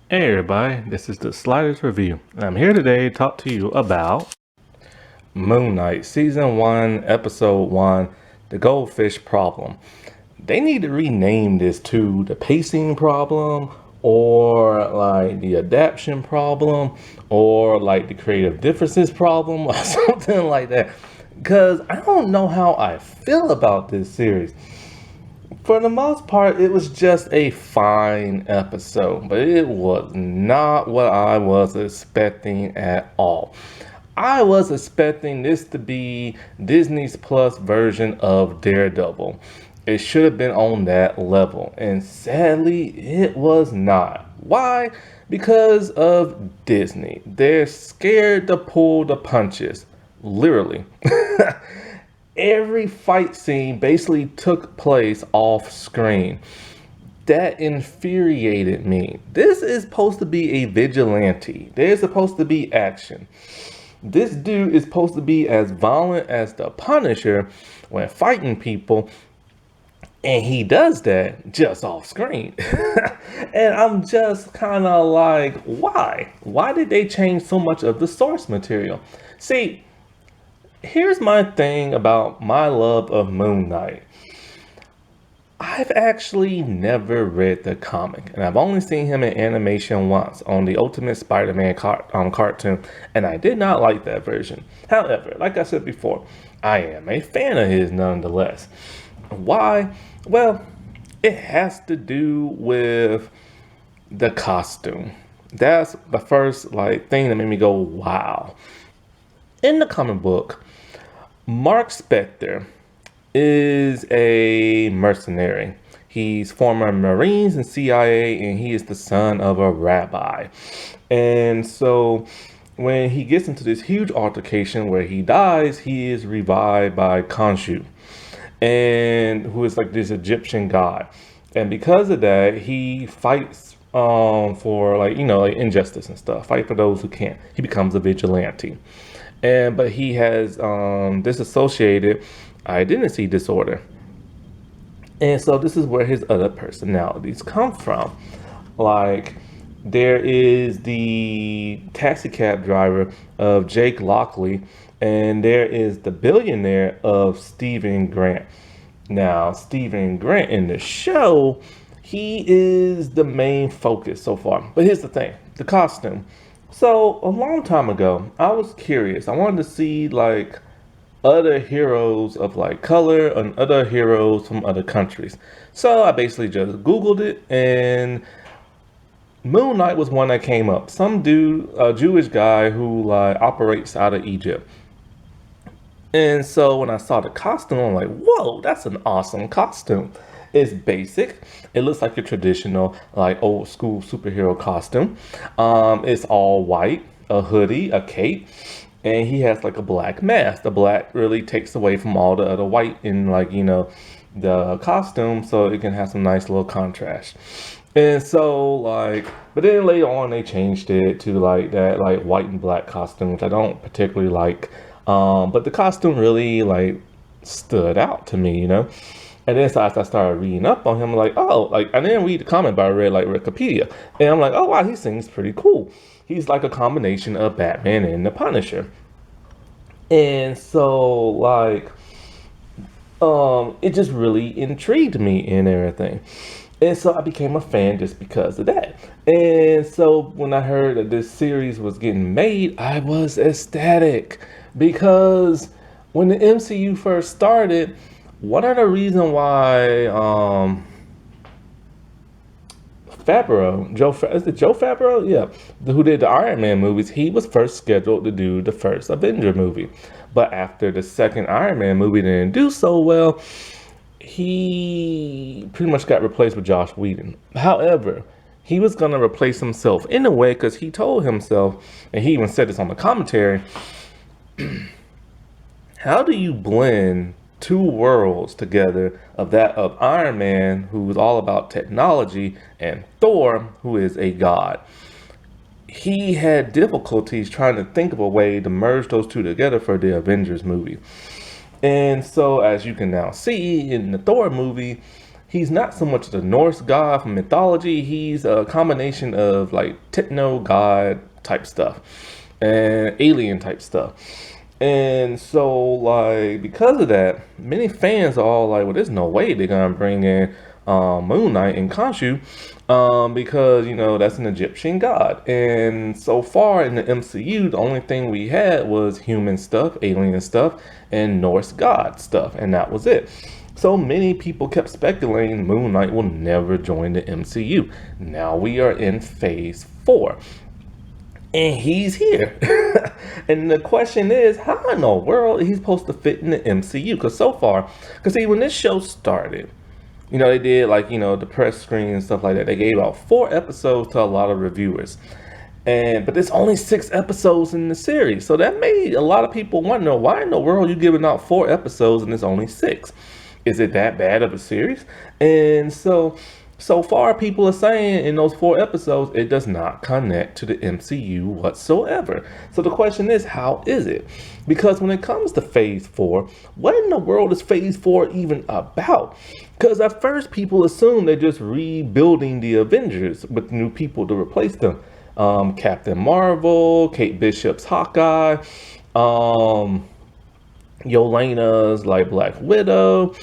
Hey everybody, this is the Sliders Review, and I'm here today to talk to you about Moon Knight Season 1, Episode 1, The Goldfish Problem. They need to rename this to the pacing problem, or like the adaptation problem, or like the creative differences problem, or something like that. Because I don't know how I feel about this series. For the most part, it was just a fine episode, but it was not what I was expecting at all. I was expecting this to be Disney's Plus version of Daredevil. It should have been on that level, and sadly, it was not. Why? Because of Disney. They're scared to pull the punches. Literally. Every fight scene basically took place off screen. That infuriated me. This is supposed to be a vigilante. There's supposed to be action. This dude is supposed to be as violent as the Punisher when fighting people, and he does that just off screen. And I'm just kind of like, why? Why did they change so much of the source material? See, here's my thing about my love of Moon Knight. I've actually never read the comic, and I've only seen him in animation once on the Ultimate Spider-Man cartoon, and I did not like that version. However, like I said before, I am a fan of his nonetheless. Why? Well, it has to do with the costume. That's the first thing that made me go, wow. In the comic book, Mark Spector is a mercenary. He's former Marines and CIA, and he is the son of a rabbi. And so when he gets into this huge altercation where he dies, he is revived by Khonshu, and who is like this Egyptian god. And because of that, he fights for injustice and stuff. Fight for those who can't. He becomes a vigilante. But he has disassociated identity disorder. And so this is where his other personalities come from. Like, there is the taxi cab driver of Jake Lockley, and there is the billionaire of Stephen Grant. Now, Stephen Grant in the show, he is the main focus so far. But here's the thing, the costume. So a long time ago, I was curious. I wanted to see other heroes of color and other heroes from other countries. So I basically just Googled it, and Moon Knight was one that came up. Some dude, a Jewish guy who operates out of Egypt. And so when I saw the costume, I'm like, whoa, that's an awesome costume. It's basic. It looks like a traditional, old school superhero costume. It's all white, a hoodie, a cape, and he has a black mask. The black really takes away from all the other white in the costume, so it can have some nice little contrast. And so but then later on they changed it to that white and black costume, which I don't particularly like. But the costume really stood out to me. And then so as I started reading up on him, I didn't read the comment, but I read Wikipedia. And I'm like, oh wow, he seems pretty cool. He's like a combination of Batman and the Punisher. And so it just really intrigued me and everything. And so I became a fan just because of that. And so when I heard that this series was getting made, I was ecstatic. Because when the MCU first started, one of the reasons why is it Joe Favreau? Yeah, who did the Iron Man movies, he was first scheduled to do the first Avenger movie. But after the second Iron Man movie didn't do so well, he pretty much got replaced with Josh Whedon. However, he was going to replace himself in a way because he told himself, and he even said this on the commentary, how do you blend two worlds together of Iron Man, who is all about technology, and Thor, who is a god? He had difficulties trying to think of a way to merge those two together for the Avengers movie. And so as you can now see in the Thor movie, He's not so much the Norse god from mythology. He's a combination of like techno god type stuff and alien type stuff. And so, like, because of that, many fans are all like, well, there's no way they're gonna bring in Moon Knight and Khonshu, because, you know, that's an Egyptian god. And so far in the MCU, the only thing we had was human stuff, alien stuff, and Norse god stuff, and that was it. So many people kept speculating Moon Knight will never join the MCU. Now we are in phase 4. And he's here. And the question is, how in the world is he supposed to fit in the MCU? Because so far, because see, when this show started, you know, they did like, you know, the press screen and stuff like that. They gave out 4 episodes to a lot of reviewers. But there's only 6 episodes in the series. So that made a lot of people wonder, why in the world are you giving out 4 episodes and there's only 6? Is it that bad of a series? And so far, people are saying in those 4 episodes, it does not connect to the MCU whatsoever. So the question is, how is it? Because when it comes to Phase 4, what in the world is Phase 4 even about? Because at first, people assume they're just rebuilding the Avengers with new people to replace them. Captain Marvel, Kate Bishop's Hawkeye, Yelena's like Black Widow.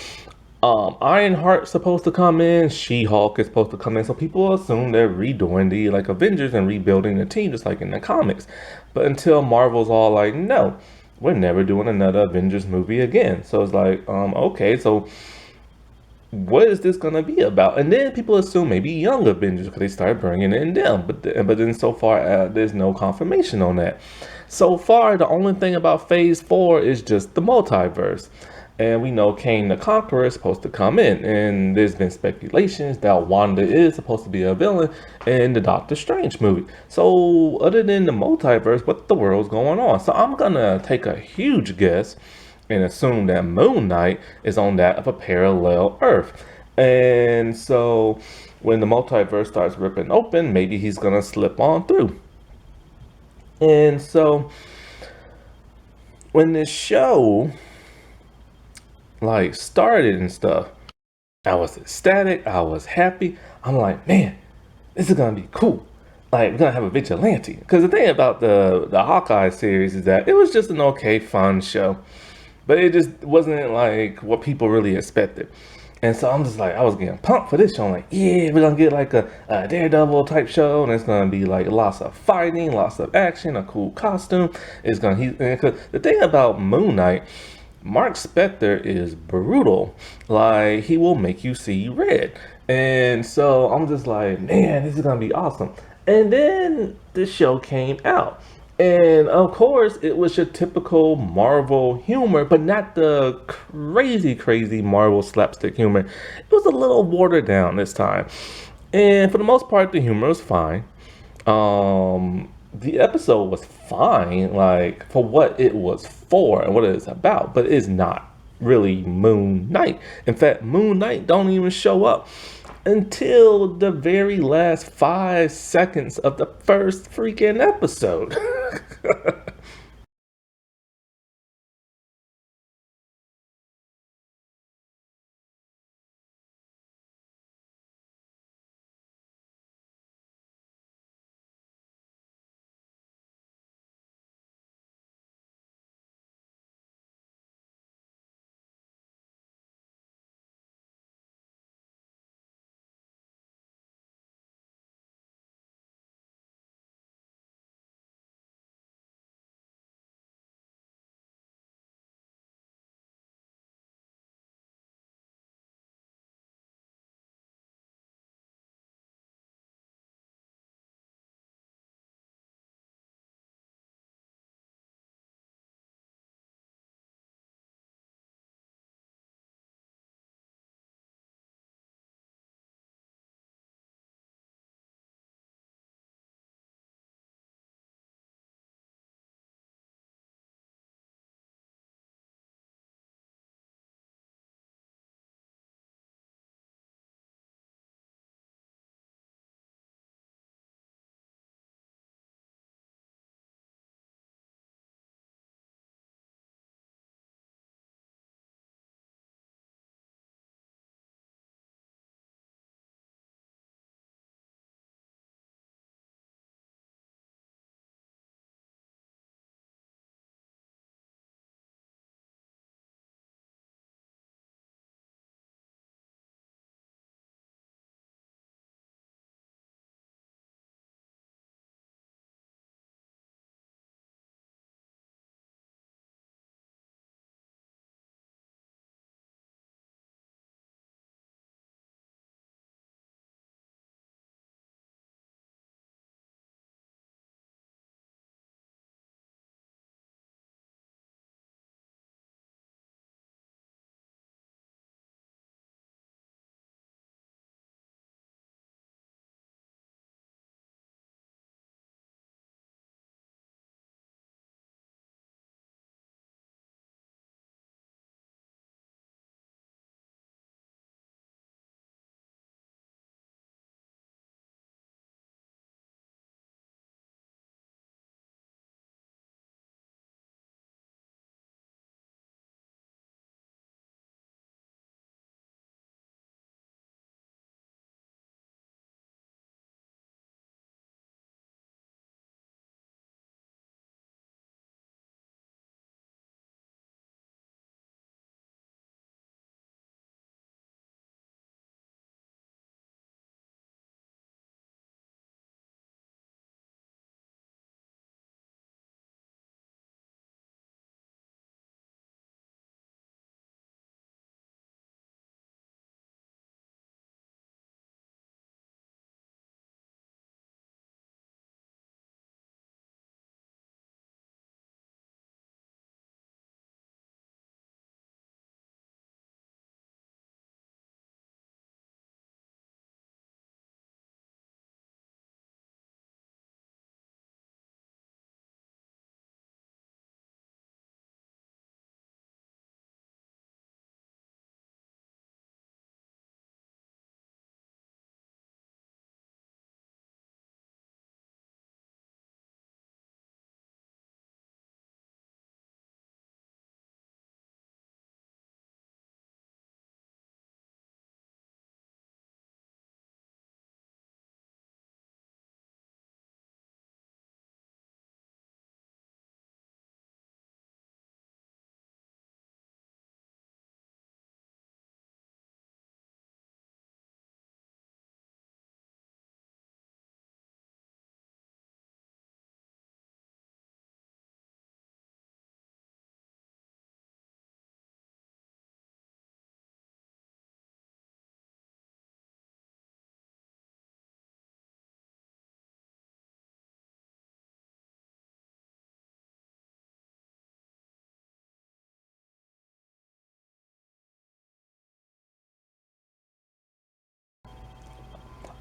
Ironheart's supposed to come in. She-Hulk is supposed to come in. So people assume they're redoing the like Avengers and rebuilding the team just like in the comics. But until Marvel's all like, no, we're never doing another Avengers movie again. So it's like, okay, so what is this gonna be about? And then people assume maybe young Avengers because they start bringing in them. But then so far there's no confirmation on that. So far, the only thing about Phase 4 is just the multiverse. And we know Kang the Conqueror is supposed to come in. And there's been speculations that Wanda is supposed to be a villain in the Doctor Strange movie. So other than the multiverse, what the world's going on? So I'm going to take a huge guess and assume that Moon Knight is on that of a parallel Earth. And so when the multiverse starts ripping open, maybe he's going to slip on through. And so when this show like started and stuff, I was ecstatic, I was happy. I'm like, man, this is gonna be cool. Like, we're gonna have a vigilante. Because the thing about the Hawkeye series is that it was just an okay, fun show, but it just wasn't like what people really expected. And so I'm just like, I was getting pumped for this show. I'm like, yeah, we're gonna get like a Daredevil type show, and it's gonna be like lots of fighting, lots of action, a cool costume. It's gonna cause the thing about Moon Knight, Mark Spector is brutal. Like, he will make you see red. And so I'm just like, man, this is gonna be awesome. And then the show came out. And of course, it was your typical Marvel humor, but not the crazy, crazy Marvel slapstick humor. It was a little watered down this time. And for the most part, the humor was fine. The episode was fine, like for what it was for and what it's about, but it's not really Moon Knight. In fact, Moon Knight don't even show up until the very last 5 seconds of the first freaking episode.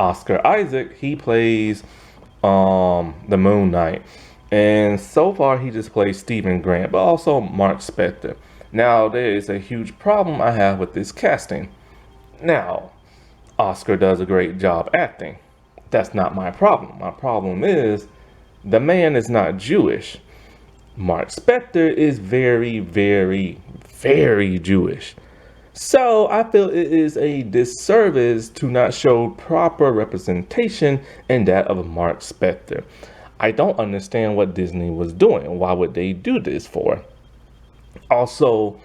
Oscar Isaac, he plays the Moon Knight. And so far he just plays Stephen Grant, but also Mark Spector. Now there is a huge problem I have with this casting. Now, Oscar does a great job acting. That's not my problem. My problem is the man is not Jewish. Mark Spector is very, very, very Jewish. So I feel it is a disservice to not show proper representation in that of Mark Spector. I don't understand what Disney was doing. Why would they do this for? Also,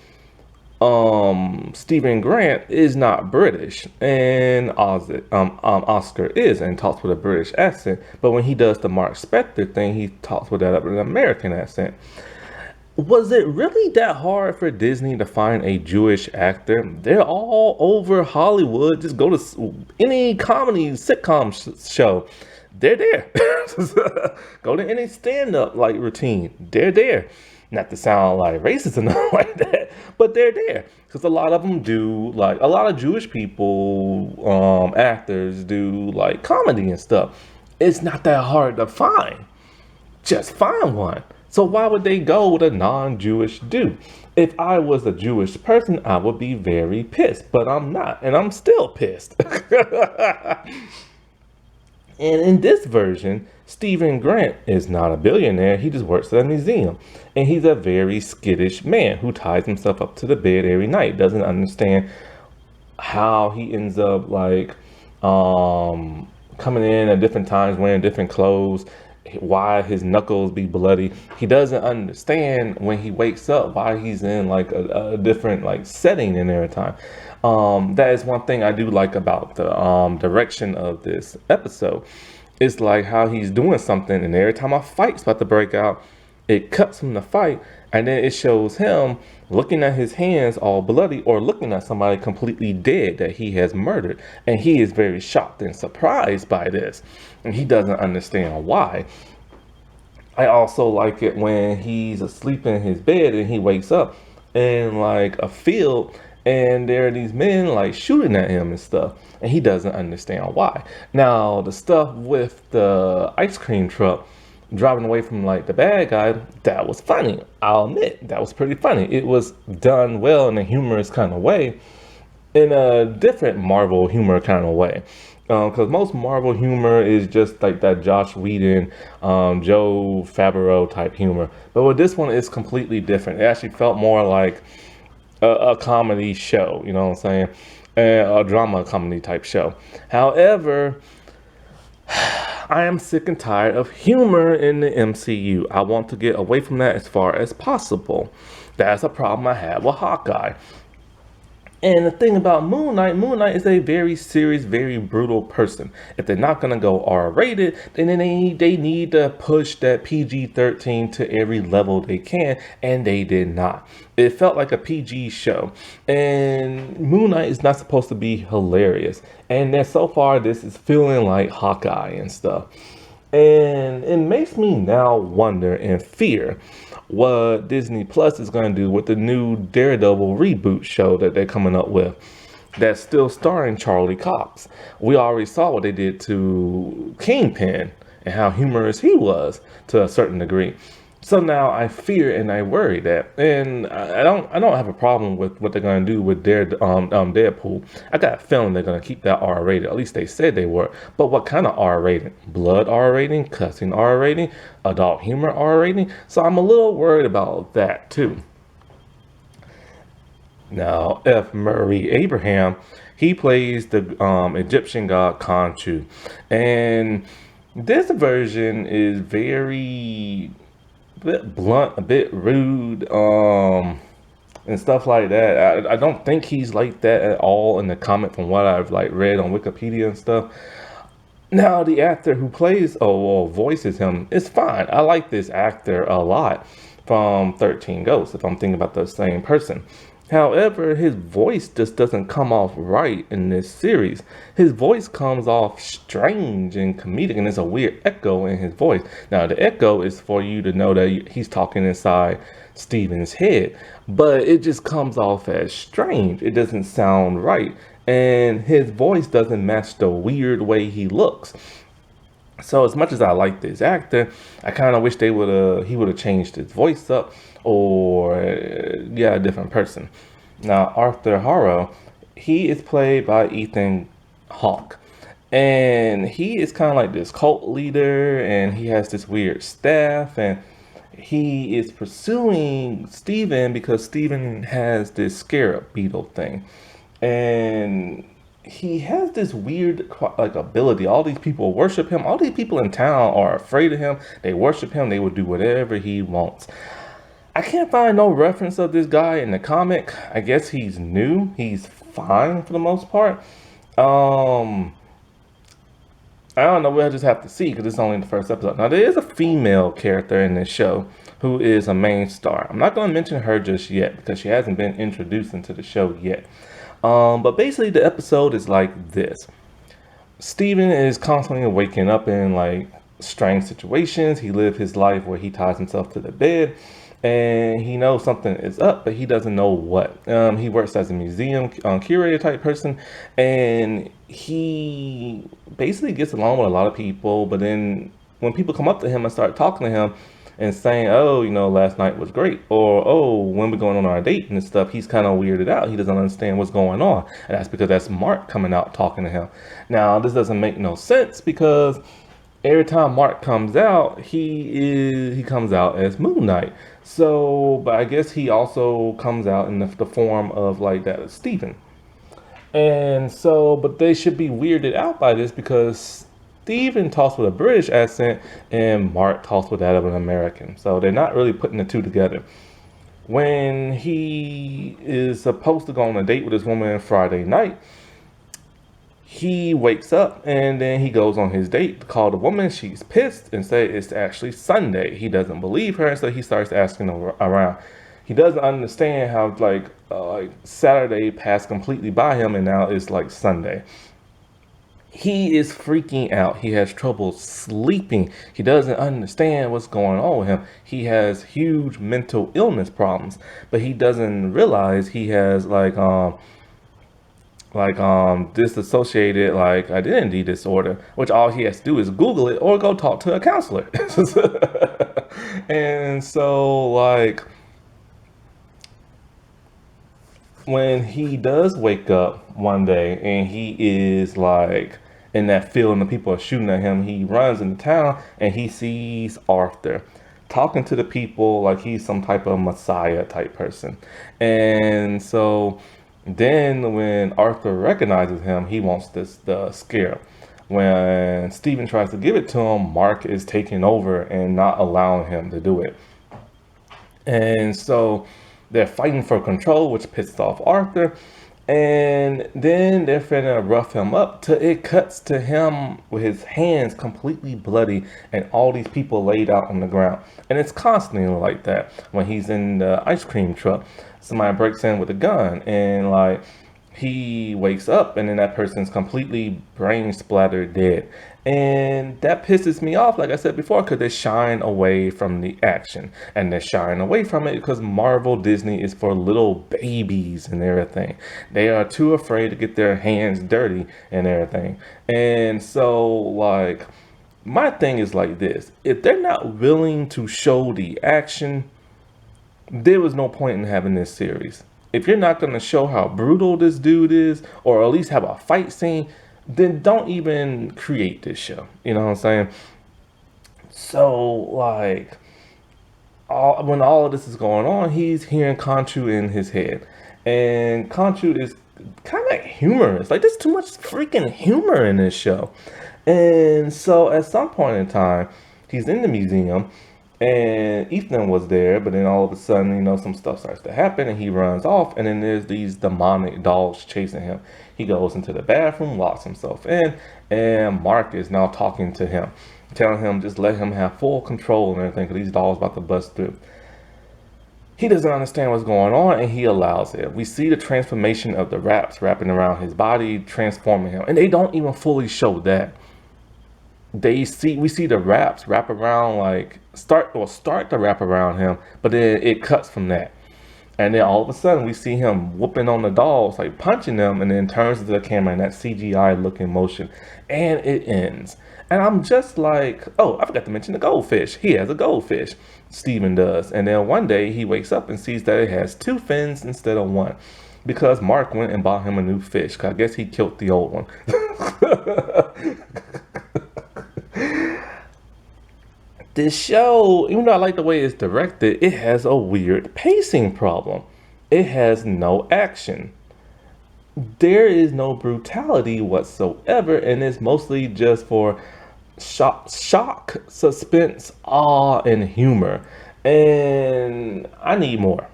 Stephen Grant is not British, and Oscar is and talks with a British accent. But when he does the Mark Spector thing, he talks with that with an American accent. Was it really that hard for Disney to find a Jewish actor? They're all over Hollywood. Just go to any comedy sitcom show. They're there. Go to any stand-up like routine. They're there. Not to sound like racist or nothing like that, but they're there. Because a lot of them do, like, a lot of Jewish people, actors do, like, comedy and stuff. It's not that hard to find. Just find one. So why would they go with a non-Jewish dude? If I was a Jewish person, I would be very pissed, but I'm not, and I'm still pissed. And in this version, Stephen Grant is not a billionaire. He just works at a museum. And he's a very skittish man who ties himself up to the bed every night. Doesn't understand how he ends up like coming in at different times, wearing different clothes, why his knuckles be bloody. He doesn't understand when he wakes up why he's in like a different like setting and every time. That is one thing I do like about the direction of this episode. It's like how he's doing something, and every time a fight's about to break out, it cuts from the fight, and then it shows him looking at his hands all bloody, or looking at somebody completely dead that he has murdered. And he is very shocked and surprised by this, and he doesn't understand why. I also like it when he's asleep in his bed and he wakes up in like a field, and there are these men like shooting at him and stuff, and he doesn't understand why. Now, the stuff with the ice cream truck driving away from like the bad guy, that was funny. I'll admit, that was pretty funny. It was done well in a humorous kind of way, in a different Marvel humor kind of way. Because most Marvel humor is just like that Josh Whedon, Joe Favreau type humor. But with this one, it's completely different. It actually felt more like a comedy show, you know what I'm saying? A drama comedy type show. However, I am sick and tired of humor in the MCU. I want to get away from that as far as possible. That's a problem I have with Hawkeye. And the thing about Moon Knight is a very serious, very brutal person. If they're not going to go R-rated, then they need to push that PG-13 to every level they can, and they did not. It felt like a PG show, and Moon Knight is not supposed to be hilarious. And then so far, this is feeling like Hawkeye and stuff. And it makes me now wonder and fear what Disney Plus is going to do with the new Daredevil reboot show that they're coming up with, that's still starring Charlie Cox. We already saw what they did to Kingpin and how humorous he was to a certain degree. So now I fear and I worry that, and I don't have a problem with what they're going to do with Deadpool. I got a feeling they're going to keep that R rated. At least they said they were. But what kind of R rating? Blood R rating, cussing R rating, adult humor R rating. So I'm a little worried about that too. Now, F. Murray Abraham, he plays the Egyptian god Khonshu, and this version is very bit blunt, a bit rude, and stuff like that. I don't think he's like that at all in the comment from what I've like read on Wikipedia and stuff. Now, the actor who plays or voices him is fine. I like this actor a lot from 13 Ghosts, if I'm thinking about the same person. However, his voice just doesn't come off right in this series. His voice comes off strange and comedic, and there's a weird echo in his voice. Now, the echo is for you to know that he's talking inside Steven's head, but it just comes off as strange. It doesn't sound right. and his voice doesn't match the weird way he looks. So as much as I like this actor, I kind of wish he would have changed his voice up, or yeah, a different person. Now Arthur Harrow, he is played by Ethan Hawke, and he is kind of like this cult leader, and he has this weird staff, and he is pursuing Steven because Steven has this scarab beetle thing, and he has this weird like ability. All these people worship him. All these people in town are afraid of him. They worship him. They will do whatever he wants. I can't find no reference of this guy in the comic. I guess he's new. He's fine for the most part. I don't know. We'll just have to see because it's only the first episode. Now there is a female character in this show who is a main star. I'm not going to mention her just yet because she hasn't been introduced into the show yet. But basically the episode is like this. Steven is constantly waking up in like strange situations. He lives his life where he ties himself to the bed and he knows something is up, but he doesn't know what. He works as a museum curator type person, and he basically gets along with a lot of people, but then when people come up to him and start talking to him and saying, oh, you know, last night was great, or oh, when we're going on our date and stuff, he's kind of weirded out. He doesn't understand what's going on, and that's because that's Mark coming out talking to him. Now this doesn't make no sense because every time Mark comes out, he comes out as Moon Knight. So, but I guess he also comes out in the form of like that of Steven. And so, but they should be weirded out by this because Steven talks with a British accent and Mark talks with that of an American. So they're not really putting the two together. When he is supposed to go on a date with this woman Friday night, he wakes up and then he goes on his date to call the woman. She's pissed and say it's actually Sunday. He doesn't believe her, and so he starts asking around. He doesn't understand how like Saturday passed completely by him and now it's like Sunday. He is freaking out. He has trouble sleeping. He doesn't understand what's going on with him. He has huge mental illness problems, but he doesn't realize he has disassociated like identity disorder, which all he has to do is Google it or go talk to a counselor. And so like when he does wake up one day and he is like in that field and the people are shooting at him, he runs into town and he sees Arthur talking to the people like he's some type of messiah type person. And so then when Arthur recognizes him, he wants the scare. When Steven tries to give it to him, Mark is taking over and not allowing him to do it. And so they're fighting for control, which pisses off Arthur. And then they're finna rough him up till it cuts to him with his hands completely bloody and all these people laid out on the ground. And it's constantly like that when he's in the ice cream truck. Somebody breaks in with a gun and like he wakes up and then that person's completely brain splattered dead. And that pisses me off, like I said before, because they shine away from the action. And they're shying away from it because Marvel Disney is for little babies and everything. They are too afraid to get their hands dirty and everything. And so like my thing is like this. If they're not willing to show the action, there was no point in having this series. If you're not going to show how brutal this dude is, or at least have a fight scene, then don't even create this show. You know what I'm saying? So like when all of this is going on, he's hearing Khonshu in his head, and Khonshu is kind of humorous. Like there's too much freaking humor in this show. And so at some point in time, he's in the museum and Ethan was there, but then all of a sudden, you know, some stuff starts to happen and he runs off, and then there's these demonic dogs chasing him. He goes into the bathroom, locks himself in, and Mark is now talking to him, telling him just let him have full control and everything because these dogs about to bust through. He doesn't understand what's going on and he allows it. We see the transformation of the wraps wrapping around his body, transforming him, and they don't even fully show that. We see the wraps wrap around, like start to wrap around him, but then it cuts from that. And then all of a sudden we see him whooping on the dogs, like punching them, and then turns to the camera in that CGI looking motion, and it ends. And I'm just like, oh, I forgot to mention the goldfish. He has a goldfish, Steven does. And then one day he wakes up and sees that it has 2 fins instead of 1. Because Mark went and bought him a new fish. 'Cause I guess he killed the old one. This show, even though I like the way it's directed, it has a weird pacing problem. It has no action. There is no brutality whatsoever, and it's mostly just for shock, suspense, awe, and humor. And I need more,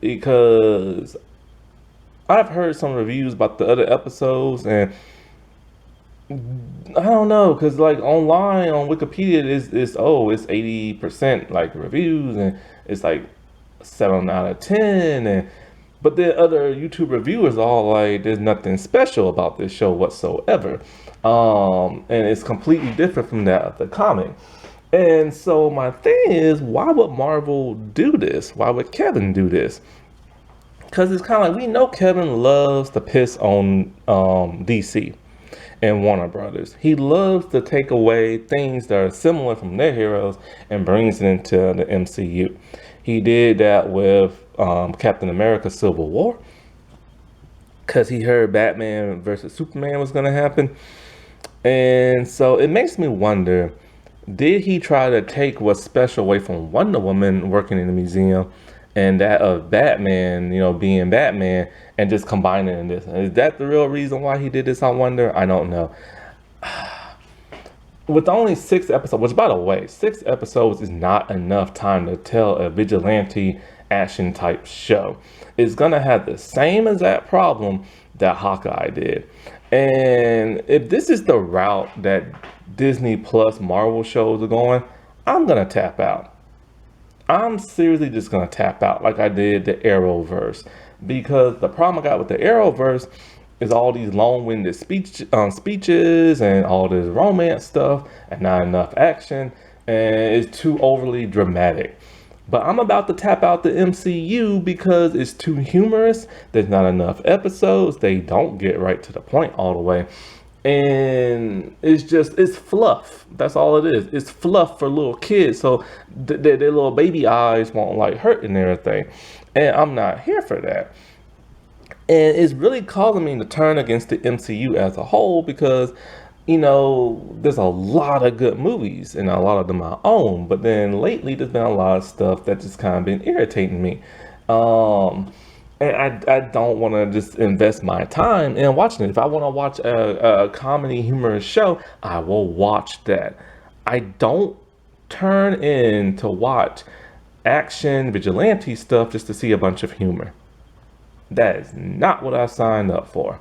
because I've heard some reviews about the other episodes, and I don't know, because like online on Wikipedia it's 80% like reviews, and it's like 7 out of 10, and but the other YouTube reviewers all like there's nothing special about this show whatsoever, and it's completely different from that of the comic. And so my thing is, why would Marvel do this? Why would Kevin do this? Because it's kind of like, we know Kevin loves to piss on DC and Warner Brothers. He loves to take away things that are similar from their heroes and brings it into the MCU. He did that with Captain America Civil War, because he heard Batman versus Superman was going to happen. And so it makes me wonder, did he try to take what's special away from Wonder Woman working in the museum and that of Batman, you know, being Batman, and just combine it in this? Is that the real reason why he did this? I wonder. I don't know. With only 6 episodes, which by the way, 6 episodes is not enough time to tell a vigilante action type show. It's gonna have the same exact problem that Hawkeye did. And if this is the route that Disney Plus Marvel shows are going, I'm gonna tap out. I'm seriously just gonna tap out like I did the Arrowverse, because the problem I got with the Arrowverse is all these long-winded speeches and all this romance stuff and not enough action, and it's too overly dramatic. But I'm about to tap out the MCU because it's too humorous. There's not enough episodes. They don't get right to the point all the way. And it's fluff. That's all it is. It's fluff for little kids, so their little baby eyes won't like hurt and everything. And I'm not here for that. And it's really causing me to turn against the MCU as a whole, because, you know, there's a lot of good movies and a lot of them I own. But then lately there's been a lot of stuff that just kind of been irritating me. And I don't want to just invest my time in watching it. If I want to watch a comedy humorous show, I will watch that. I don't turn in to watch action vigilante stuff just to see a bunch of humor. That is not what I signed up for.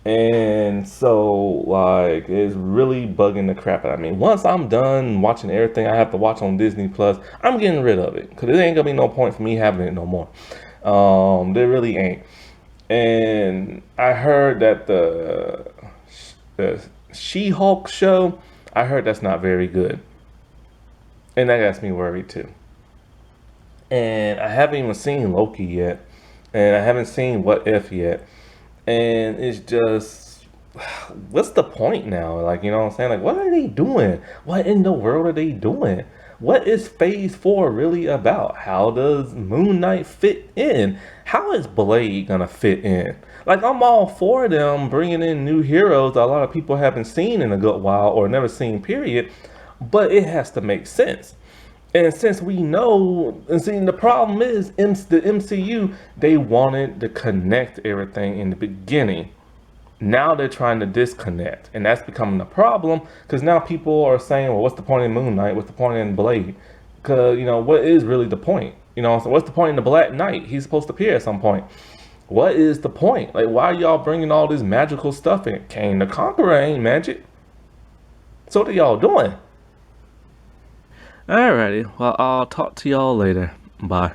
And so, like, it's really bugging the crap out of me. Once I'm done watching everything I have to watch on Disney Plus, I'm getting rid of it, because it ain't gonna be no point for me having it no more. There really ain't. And I heard that the She-Hulk show, I heard that's not very good, and that gets me worried too. And I haven't even seen Loki yet, and I haven't seen What If yet. And it's just, what's the point now? Like, you know what I'm saying? Like, what are they doing? What in the world are they doing? What is Phase 4 really about? How does Moon Knight fit in? How is Blade gonna fit in? Like, I'm all for them bringing in new heroes that a lot of people haven't seen in a good while, or never seen, period. But it has to make sense. And since we know, and see, the problem is, the MCU, they wanted to connect everything in the beginning. Now they're trying to disconnect, and that's becoming a problem, because now people are saying, well, what's the point in Moon Knight? What's the point in Blade? Because, you know, what is really the point? You know, so what's the point in the Black Knight? He's supposed to appear at some point. What is the point? Like, why are y'all bringing all this magical stuff in? Kang the Conqueror ain't magic. So what are y'all doing? Alrighty, well, I'll talk to y'all later. Bye.